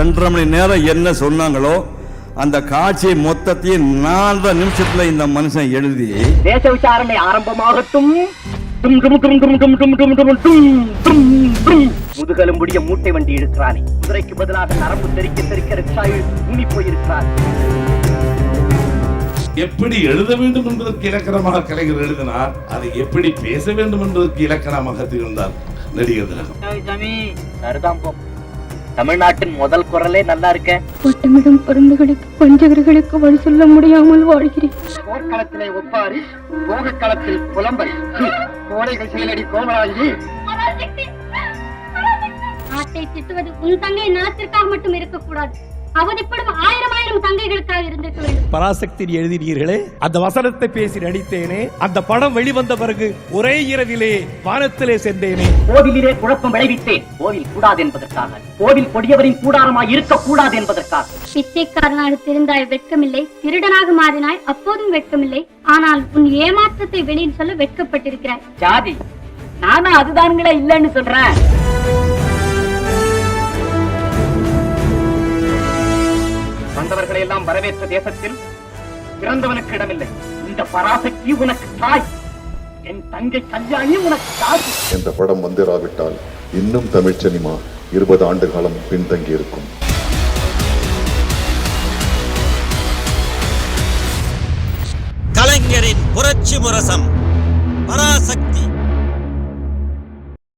2.5 மணி நேரம் என்ன சொன்னாங்களோ அந்த காட்சியை மொத்தத்தையும் 4 நிமிஷத்துல இந்த மனுஷன் எழுதி தேச விசாரணை ஆரம்பமாகட்டும். முதுகெலும்புடைய மூட்டை வண்டி இருக்கிறானே, குதிரைக்கு பதிலாக நரம்பு தெரிக்க ரிக்ஷாவில் ஊனி போயிருக்கிறார். எப்படி எழுத வேண்டும் என்பதற்கு இலக்கணமாக கலைஞர் எழுதினார், அதை எப்படி பேச வேண்டும் என்பதற்கு இலக்கணமாக திகழ்ந்தார் நடிகர் திலகம். தமிழ்நாட்டின் முதல் குரலே நல்லா இருக்க. வட்டமிடும் பருந்துகளுக்கு பஞ்சகர்களுக்கு வழி சொல்ல முடியாமல் வாழ்கிறேன். போர்க்களத்திலே ஒப்பாரி, போகக்களத்தில் புலம்பரி, கோடைகள் செயலடி கோமராஞ்சி. நாட்டை திட்டுவது உன் தங்கை நலத்திற்காக மட்டும் இருக்கக்கூடாது, அவதிப்படும் 1000 தங்கைகளுக்காக இருந்திருக்க வேண்டும். பராசக்தி எழுதினீர்களே, அந்த வசனத்தை பேசி நடித்தேனே, அந்த படம் வெளிவந்த பிறகு ஒரே இரவிலே வானத்திலே சென்றேனே. கோவிலிலே குழப்பம் விளைவித்தேன், கோவில் கூடாது என்பதற்காக, கோவில் கொடியவரின் கூடாரமாய் இருக்கக்கூடாது என்பதற்காக. பிச்சைக்காரனாக திருந்தாய் வெட்கமில்லை, திருடனாக மாறினாய் அப்போதும் வெட்கமில்லை, ஆனால் உன் ஏமாற்றத்தை வெளியில் சொல்ல வெட்கப்பட்டிருக்கிறாய். ஜாதி நானும் அதுதான்களே இல்லைன்னு சொல்றேன். வந்தவர்களை எல்லாம் வரவேற்ற தேசத்தில் பிறந்தவனுக்கு இடமில்லை. இந்த பராசக்தி உனக்கு தாய், என் தங்கை கல்யாணி உனக்கு தாய். இந்த படம் வந்திராவிட்டால் இன்னும் தமிழ் சினிமா 20 ஆண்டு காலம் பின்தங்கி இருக்கும். கலைஞரின் புரட்சி முரசம் பராசக்தி